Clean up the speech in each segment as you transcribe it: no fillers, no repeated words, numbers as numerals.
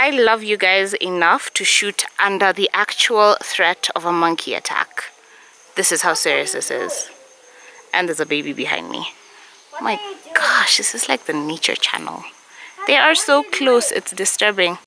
I love you guys enough to shoot under the actual threat of a monkey attack. This is how serious this is. And there's a baby behind me. Oh my gosh, this is like the nature channel. They are so close, it's disturbing.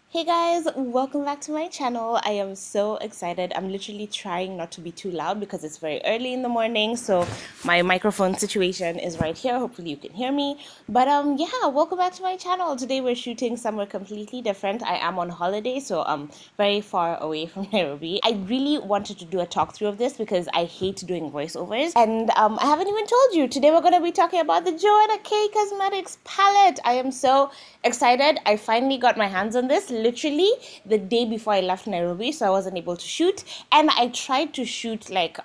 Hey guys, welcome back to my channel. I am so excited. I'm literally trying not to be too loud because it's very early in the morning, so my microphone situation is right here. Hopefully you can hear me. But yeah, welcome back to my channel. Today we're shooting somewhere completely different. I am on holiday, so I'm very far away from Nairobi. I really wanted to do a talk through of this because I hate doing voiceovers, and I haven't even told you. Today we're going to be talking about the Joanna K Cosmetics palette. I am so excited. I finally got my hands on this literally the day before I left Nairobi, so I wasn't able to shoot, and I tried to shoot like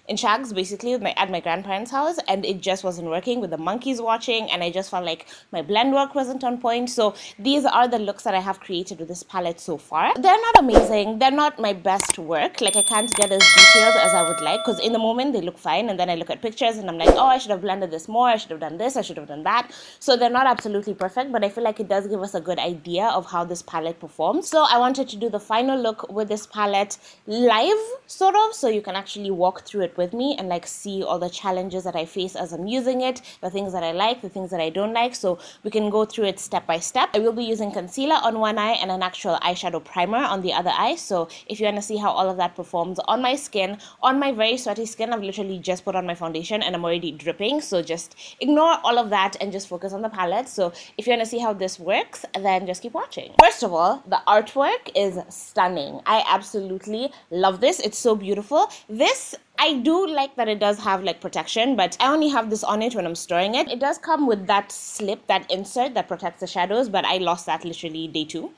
in shags basically with at my grandparents' house, and it just wasn't working with the monkeys watching, and I just felt like my blend work wasn't on point. So these are the looks that I have created with this palette so far. They're not amazing, they're not my best work, like I can't get as detailed as I would like, because in the moment they look fine, and then I look at pictures and I'm like, oh, I should have blended this more, I should have done this, I should have done that. So they're not absolutely perfect, but I feel like it does give us a good idea of how this palette performs. So I wanted to do the final look with this palette live, sort of, so you can actually walk through it with me and like see all the challenges that I face as I'm using it, the things that I like, the things that I don't like, so we can go through it step by step. I will be using concealer on one eye and an actual eyeshadow primer on the other eye, so if you want to see how all of that performs on my skin, on my very sweaty skin, I've literally just put on my foundation and I'm already dripping, so just ignore all of that and just focus on the palette. So if you want to see how this works, then just keep watching. First of all, the artwork is stunning. I absolutely love this. It's so beautiful. This, I do like that it does have like protection, but I only have this on it when I'm storing it. It does come with that slip, that insert that protects the shadows, but I lost that literally day 2.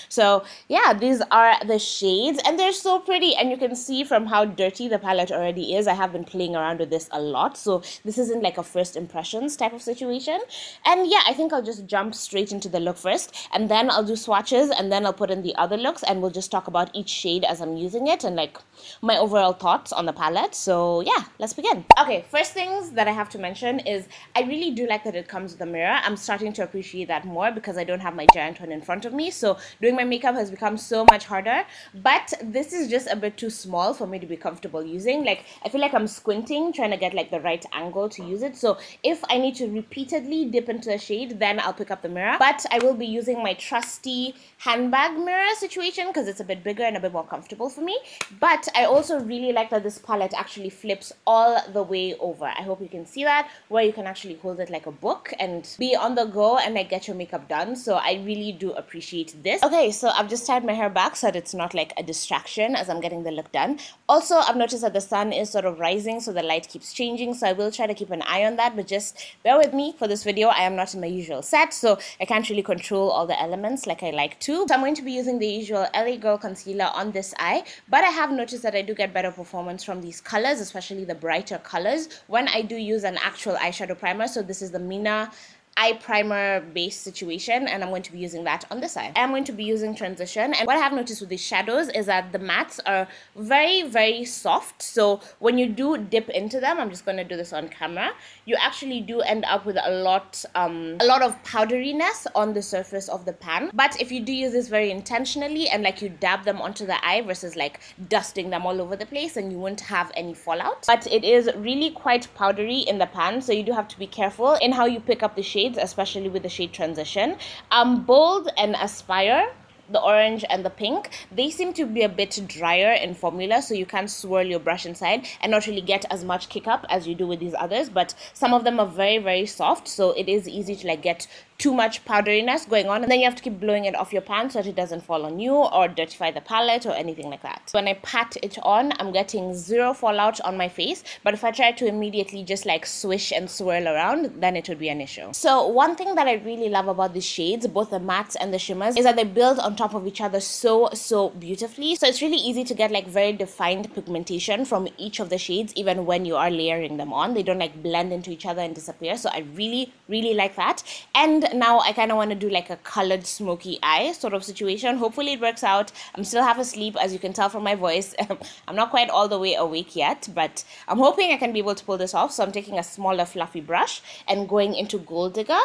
So yeah, these are the shades and they're so pretty, and you can see from how dirty the palette already is. I have been playing around with this a lot, so this isn't like a first impressions type of situation. And yeah, I think I'll just jump straight into the look first, and then I'll do swatches, and then I'll put in the other looks, and we'll just talk about each shade as I'm using it and like my overall thoughts on the palette. So yeah, let's begin. Okay, first things that I have to mention is I really do like that it comes with a mirror. I'm starting to appreciate that more because I don't have my giant one in front of me, so doing my makeup has become so much harder. But this is just a bit too small for me to be comfortable using. Like, I feel like I'm squinting trying to get like the right angle to use it, so if I need to repeatedly dip into a shade, then I'll pick up the mirror. But I will be using my trusty handbag mirror situation because it's a bit bigger and a bit more comfortable for me. But I also really like that this palette actually flips all the way over. I hope you can see that, where you can actually hold it like a book and be on the go and like get your makeup done. So I really do appreciate this. Okay, so I've just tied my hair back so that it's not like a distraction as I'm getting the look done. Also, I've noticed that the sun is sort of rising, so the light keeps changing, so I will try to keep an eye on that, but just bear with me for this video. I am not in my usual set, so I can't really control all the elements like I like to. So I'm going to be using the usual LA Girl concealer on this eye, but I have noticed that I do get better performance from these colors, especially the brighter colors, when I do use an actual eyeshadow primer. So this is the Mina eye primer base situation, and I'm going to be using that on this eye. I'm going to be using transition, and what I have noticed with these shadows is that the mattes are very soft, so when you do dip into them, I'm just going to do this on camera, you actually do end up with a lot of powderiness on the surface of the pan. But if you do use this very intentionally and like you dab them onto the eye versus like dusting them all over the place, then you won't have any fallout. But it is really quite powdery in the pan, so you do have to be careful in how you pick up the shade, especially with the shade transition. Bold and Aspire, the orange and the pink, they seem to be a bit drier in formula, so you can swirl your brush inside and not really get as much kick up as you do with these others. But some of them are very soft, so it is easy to like get too much powderiness going on, and then you have to keep blowing it off your pan so that it doesn't fall on you or dirtify the palette or anything like that. When I pat it on, I'm getting zero fallout on my face, but if I try to immediately just like swish and swirl around, then it would be an issue. So one thing that I really love about these shades, both the mattes and the shimmers, is that they build on top of each other so beautifully. So it's really easy to get like very defined pigmentation from each of the shades, even when you are layering them on. They don't like blend into each other and disappear, so I really like that. And And now I kind of want to do like a colored smoky eye sort of situation. Hopefully it works out. I'm still half asleep, as you can tell from my voice. I'm not quite all the way awake yet, but I'm hoping I can be able to pull this off. So I'm taking a smaller fluffy brush and going into Gold Digger.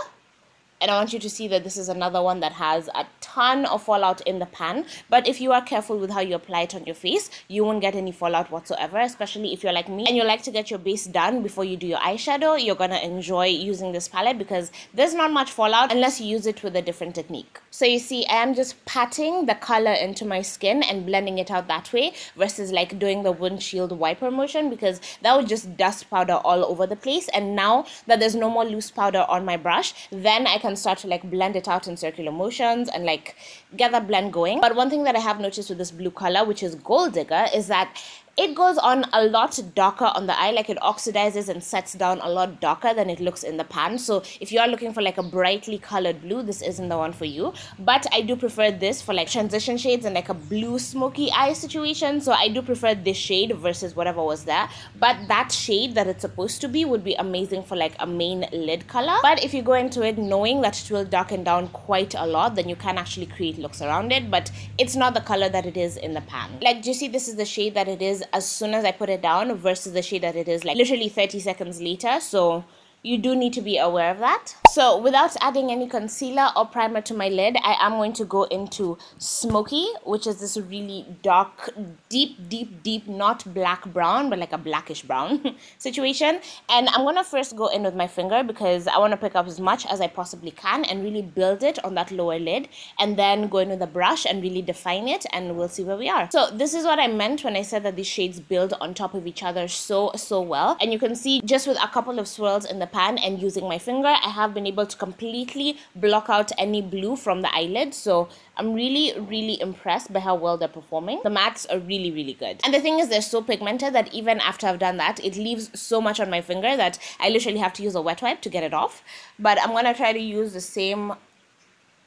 And I want you to see that this is another one that has a ton of fallout in the pan. But if you are careful with how you apply it on your face, you won't get any fallout whatsoever, especially if you're like me and you like to get your base done before you do your eyeshadow. You're going to enjoy using this palette because there's not much fallout unless you use it with a different technique. So you see, I am just patting the color into my skin and blending it out that way versus like doing the windshield wiper motion, because that would just dust powder all over the place. And now that there's no more loose powder on my brush, then I can start to like blend it out in circular motions and like get that blend going. But one thing that I have noticed with this blue color, which is Gold Digger, is that it goes on a lot darker on the eye. Like it oxidizes and sets down a lot darker than it looks in the pan. So if you are looking for like a brightly colored blue, this isn't the one for you. But I do prefer this for like transition shades and like a blue smoky eye situation. So I do prefer this shade versus whatever was there. But that shade that it's supposed to be would be amazing for like a main lid color. But if you go into it knowing that it will darken down quite a lot, then you can actually create looks around it. But it's not the color that it is in the pan. Like, do you see, this is the shade that it is as soon as I put it down versus the shade that it is like literally 30 seconds later. So you do need to be aware of that. So without adding any concealer or primer to my lid, I am going to go into Smoky, which is this really dark, deep, not black brown, but like a blackish brown situation. And I'm going to first go in with my finger because I want to pick up as much as I possibly can and really build it on that lower lid, and then go in with a brush and really define it, and we'll see where we are. So this is what I meant when I said that these shades build on top of each other so well. And you can see just with a couple of swirls in the pan and using my finger, I have been able to completely block out any blue from the eyelid. So I'm really impressed by how well they're performing. The mattes are really good. And the thing is, they're so pigmented that even after I've done that, it leaves so much on my finger that I literally have to use a wet wipe to get it off. But I'm gonna try to use the same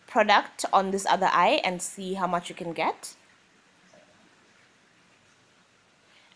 product on this other eye and see how much you can get.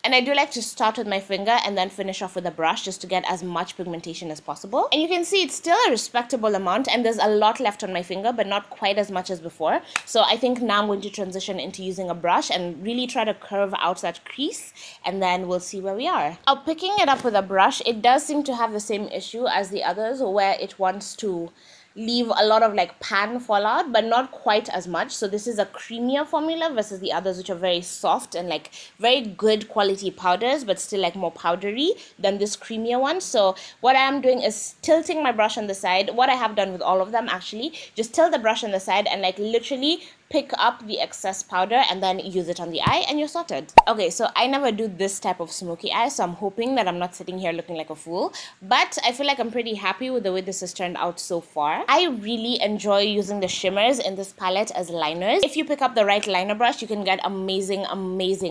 And I do like to start with my finger and then finish off with a brush just to get as much pigmentation as possible. And you can see it's still a respectable amount, and there's a lot left on my finger, but not quite as much as before. So I think now I'm going to transition into using a brush and really try to curve out that crease, and then we'll see where we are. Picking it up with a brush, it does seem to have the same issue as the others, where it wants to leave a lot of like pan fallout, but not quite as much. So this is a creamier formula versus the others, which are very soft and like very good quality powders, but still like more powdery than this creamier one. So what I am doing is tilting my brush on the side. What I have done with all of them, actually, just tilt the brush on the side and like literally pick up the excess powder and then use it on the eye, and you're sorted. Okay, so I never do this type of smoky eye, so I'm hoping that I'm not sitting here looking like a fool, but I feel like I'm pretty happy with the way this has turned out so far. I really enjoy using the shimmers in this palette as liners. If you pick up the right liner brush, you can get amazing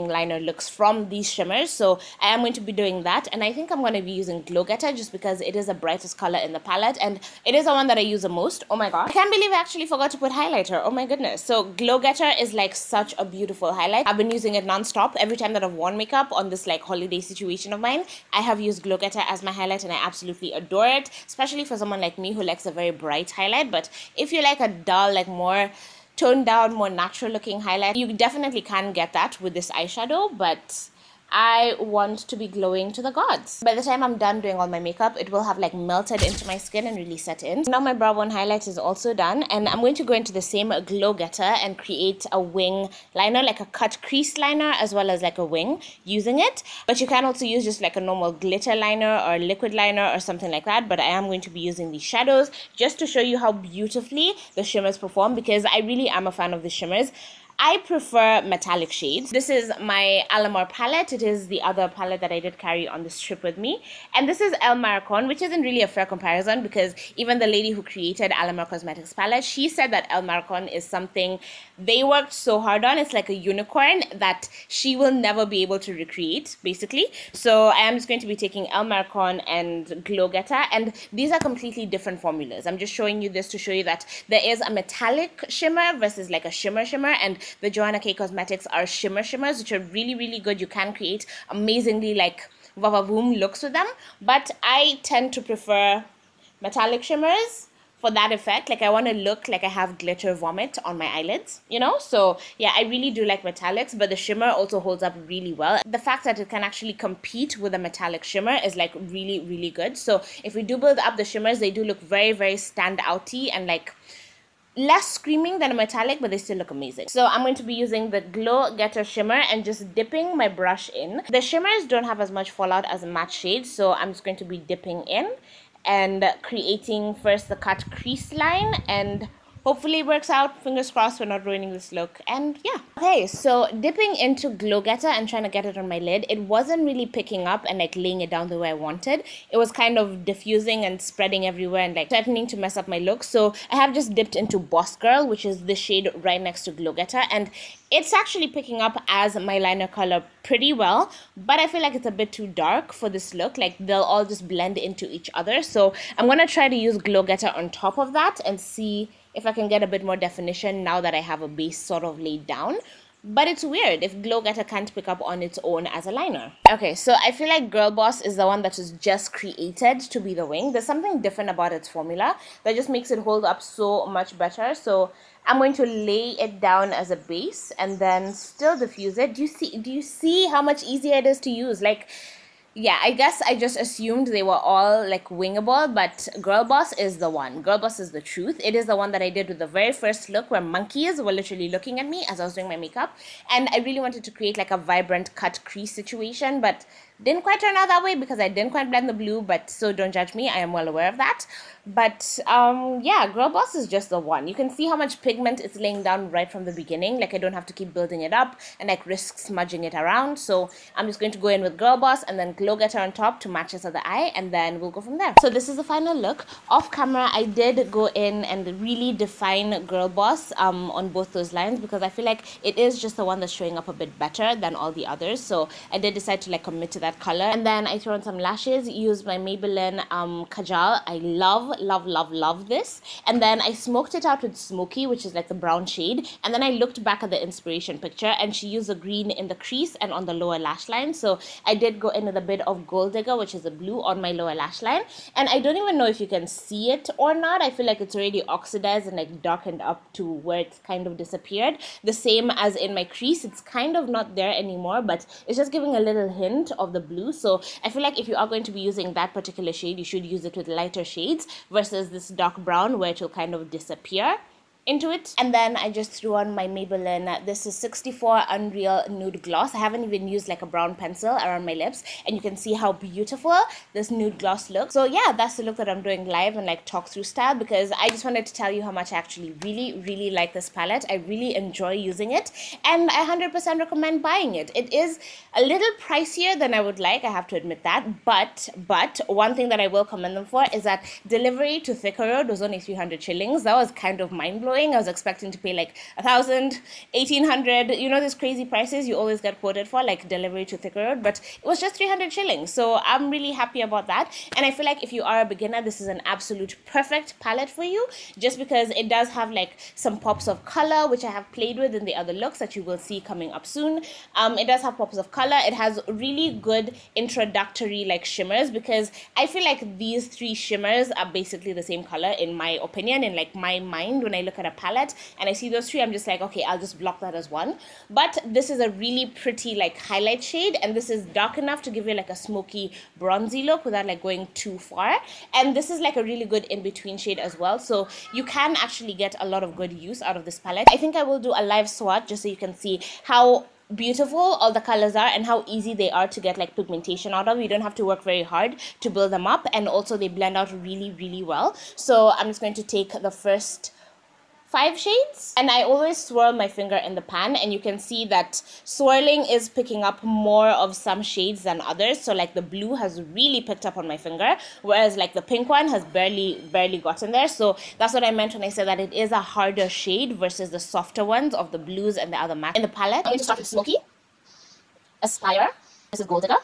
liner looks from these shimmers. So I am going to be doing that, and I think I'm going to be using Glow Getter just because it is the brightest color in the palette, and it is the one that I use the most. Oh my god, I can't believe I actually forgot to put highlighter. Oh my goodness. So Glow Getter is like such a beautiful highlight. I've been using it non-stop. Every time that I've worn makeup on this like holiday situation of mine, I have used Glow Getter as my highlight, and I absolutely adore it, especially for someone like me who likes a very bright highlight. But if you like a dull, like more toned down, more natural looking highlight, you definitely can get that with this eyeshadow, but I want to be glowing to the gods. By the time I'm done doing all my makeup, it will have like melted into my skin and really set in. Now my brow bone highlight is also done, and I'm going to go into the same Glow Getter and create a wing liner, like a cut crease liner as well as like a wing using it. But you can also use just like a normal glitter liner or liquid liner or something like that. But I am going to be using these shadows just to show you how beautifully the shimmers perform, because I really am a fan of the shimmers. I prefer metallic shades. This is my Alamar palette. It is the other palette that I did carry on this trip with me. And this is El Maricon, which isn't really a fair comparison, because even the lady who created Alamar Cosmetics palette, she said that El Maricon is something they worked so hard on. It's like a unicorn that she will never be able to recreate, basically. So I am just going to be taking El Maricon and Glow Getter, and these are completely different formulas. I'm just showing you this to show you that there is a metallic shimmer versus like a shimmer, and the Joanna K Cosmetics are shimmers, which are really good. You can create amazingly like vavavoom looks with them, but I tend to prefer metallic shimmers for that effect. Like, I want to look like I have glitter vomit on my eyelids, you know? So yeah, I really do like metallics, but the shimmer also holds up really well. The fact that it can actually compete with a metallic shimmer is like really, really good. So if we do build up the shimmers, they do look very, very stand-outy and like less screaming than a metallic, but they still look amazing. So I'm going to be using the Glow Getter shimmer and just dipping my brush in. The shimmers don't have as much fallout as a matte shade, so I'm just going to be dipping in and creating first the cut crease line, and hopefully it works out. Fingers crossed we're not ruining this look. And yeah. Okay, so dipping into Glow Getter and trying to get it on my lid, it wasn't really picking up and like laying it down the way I wanted. It was kind of diffusing and spreading everywhere and like threatening to mess up my look. So I have just dipped into Boss Girl, which is the shade right next to Glow Getter, and it's actually picking up as my liner color pretty well, but I feel like it's a bit too dark for this look. Like, they'll all just blend into each other. So I'm gonna try to use Glow Getter on top of that and see if I can get a bit more definition now that I have a base sort of laid down. But it's weird if Glow Getter can't pick up on its own as a liner. Okay, so I feel like Girl Boss is the one that was just created to be the wing. There's something different about its formula that just makes it hold up so much better. So I'm going to lay it down as a base and then still diffuse it. Do you see how much easier it is to use? Like, yeah, I guess I just assumed they were all like wingable, but Girl Boss is the one. Girl Boss is the truth. It is the one that I did with the very first look where monkeys were literally looking at me as I was doing my makeup. And I really wanted to create like a vibrant cut crease situation, but didn't quite turn out that way because I didn't quite blend the blue, but so don't judge me. I am well aware of that. But yeah, Girl Boss is just the one. You can see how much pigment it's laying down right from the beginning. Like, I don't have to keep building it up and like risk smudging it around. So I'm just going to go in with Girl Boss and then Glow Getter on top to match this other eye, and then we'll go from there. So this is the final look. Off camera, I did go in and really define Girl Boss on both those lines because I feel like it is just the one that's showing up a bit better than all the others. So I did decide to like commit to that color, and then I threw on some lashes, used my Maybelline Kajal. I love this, and then I smoked it out with Smoky, which is like the brown shade, and then I looked back at the inspiration picture and she used the green in the crease and on the lower lash line. So I did go in with a bit of Gold Digger, which is the blue, on my lower lash line, and I don't even know if you can see it or not. I feel like it's already oxidized and like darkened up to where it's kind of disappeared, the same as in my crease. It's kind of not there anymore, but it's just giving a little hint of the blue. So I feel like if you are going to be using that particular shade, you should use it with lighter shades versus this dark brown where it will kind of disappear into it. And then I just threw on my Maybelline, this is 64 Unreal Nude Gloss. I haven't even used like a brown pencil around my lips, and you can see how beautiful this nude gloss looks. So yeah, that's the look that I'm doing live and like talk through style, because I just wanted to tell you how much I actually really like this palette. I really enjoy using it, and I 100% recommend buying it. It is a little pricier than I would like, I have to admit that, but one thing that I will commend them for is that delivery to Thika Road was only 300 shillings. That was kind of mind-blowing. I was expecting to pay like 1,000, 1,800, you know, these crazy prices you always get quoted for, like delivery to Thika Road, but it was just 300 shillings. So I'm really happy about that. And I feel like if you are a beginner, this is an absolute perfect palette for you, just because it does have like some pops of color, which I have played with in the other looks that you will see coming up soon. It does have pops of color. It has really good introductory like shimmers, because I feel like these three shimmers are basically the same color in my opinion, in like my mind. When I look at a palette and I see those three, I'm just like, okay, I'll just block that as one. But this is a really pretty like highlight shade, and this is dark enough to give you like a smoky bronzy look without like going too far. And this is like a really good in-between shade as well, so you can actually get a lot of good use out of this palette. I think I will do a live swatch just so you can see how beautiful all the colors are and how easy they are to get like pigmentation out of. You don't have to work very hard to build them up, and also they blend out really well. So I'm just going to take the first 5 shades, and I always swirl my finger in the pan, and you can see that swirling is picking up more of some shades than others. So like the blue has really picked up on my finger, whereas like the pink one has barely gotten there. So that's what I meant when I said that it is a harder shade versus the softer ones of the blues and the other matte. In the palette, I'm going to start with Smoky, Aspire, this is Gold Digger,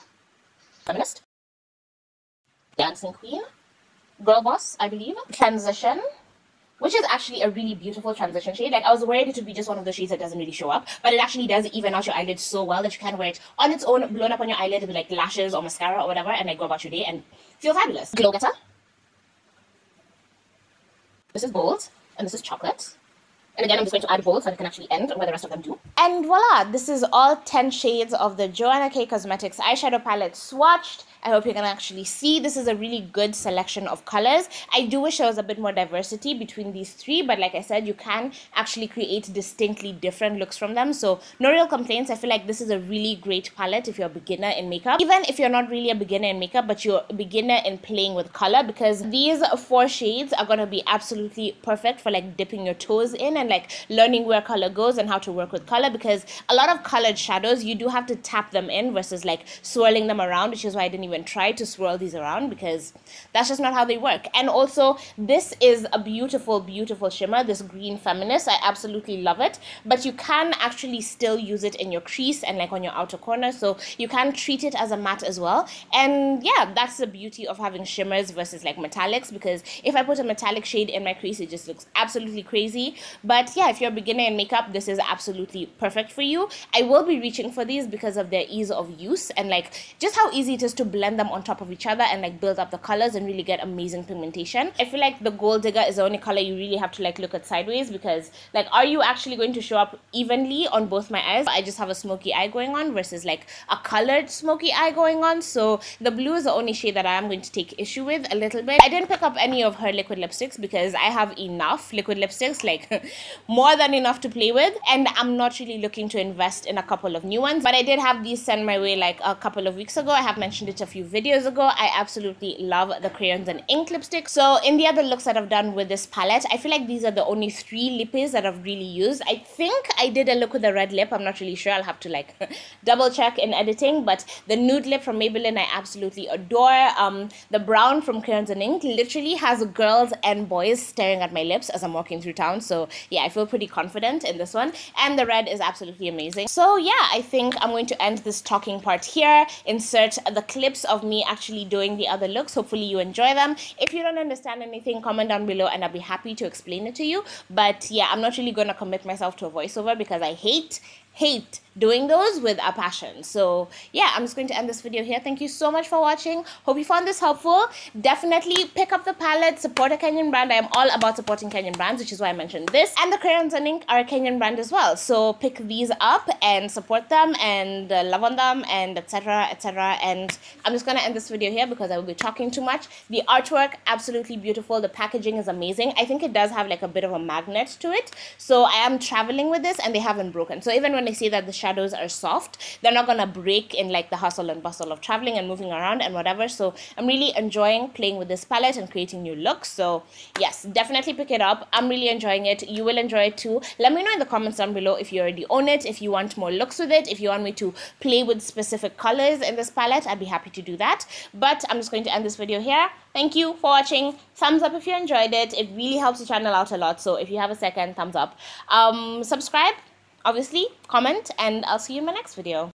Feminist, Dancing Queen, Girl Boss, I believe, Transition, which is actually a really beautiful transition shade. Like, I was worried it would be just one of those shades that doesn't really show up, but it actually does even out your eyelid so well that you can wear it on its own, blown up on your eyelid with like lashes or mascara or whatever, and like go about your day and feel fabulous. Glow Getter, This is gold, and this is chocolate. And again, I'm just going to add gold so I can actually end where the rest of them do. And voila, this is all 10 shades of the Joanna K Cosmetics eyeshadow palette swatched. I hope you can actually see this is a really good selection of colors. I do wish there was a bit more diversity between these three, but like I said, you can actually create distinctly different looks from them. So no real complaints. I feel like this is a really great palette if you're a beginner in makeup. Even if you're not really a beginner in makeup, but you're a beginner in playing with color, because these 4 shades are going to be absolutely perfect for like dipping your toes in and like learning where color goes and how to work with color, because a lot of colored shadows you do have to tap them in versus like swirling them around, which is why I didn't even try to swirl these around, because that's just not how they work. And also, this is a beautiful shimmer, this green feminist. I absolutely love it, but you can actually still use it in your crease and like on your outer corner, so you can treat it as a matte as well. And yeah, that's the beauty of having shimmers versus like metallics, because if I put a metallic shade in my crease, it just looks absolutely crazy. But yeah, if you're a beginner in makeup, this is absolutely perfect for you. I will be reaching for these because of their ease of use and like just how easy it is to blend them on top of each other and like build up the colors and really get amazing pigmentation. I feel like the Gold Digger is the only color you really have to like look at sideways, because like, are you actually going to show up evenly on both my eyes? I just have a smoky eye going on versus like a colored smoky eye going on. So the blue is the only shade that I am going to take issue with a little bit. I didn't pick up any of her liquid lipsticks because I have enough liquid lipsticks, like more than enough to play with, and I'm not really looking to invest in a couple of new ones. But I did have these sent my way like a couple of weeks ago. I have mentioned it a few videos ago. I absolutely love the crayons and ink lipstick. So in the other looks that I've done with this palette, I feel like these are the only 3 lippies that I've really used. I think I did a look with the red lip. I'm not really sure. I'll have to like double check in editing. But the nude lip from Maybelline I absolutely adore. The brown from crayons and ink literally has girls and boys staring at my lips as I'm walking through town. So yeah, I feel pretty confident in this one. And the red is absolutely amazing. So yeah, I think I'm going to end this talking part here, insert the clips of me actually doing the other looks. Hopefully you enjoy them. If you don't understand anything, comment down below and I'll be happy to explain it to you. But yeah, I'm not really going to commit myself to a voiceover because I hate doing those with a passion. So yeah, I'm just going to end this video here. Thank you so much for watching. Hope you found this helpful. Definitely pick up the palette, support a Kenyan brand. I am all about supporting Kenyan brands, which is why I mentioned this. And the crayons and ink are a Kenyan brand as well. So pick these up and support them and love on them and etc, etc. And I'm just going to end this video here because I will be talking too much. The artwork, absolutely beautiful. The packaging is amazing. I think it does have like a bit of a magnet to it. So I am traveling with this and they haven't broken. So even when I say that the shadows are soft, they're not gonna break in like the hustle and bustle of traveling and moving around and whatever. So I'm really enjoying playing with this palette and creating new looks. So yes, definitely pick it up. I'm really enjoying it. You will enjoy it too. Let me know in the comments down below if you already own it, if you want more looks with it, if you want me to play with specific colors in this palette. I'd be happy to do that. But I'm just going to end this video here. Thank you for watching. Thumbs up if you enjoyed it. It really helps the channel out a lot. So if you have a second, thumbs up. Subscribe, obviously, comment, and I'll see you in my next video.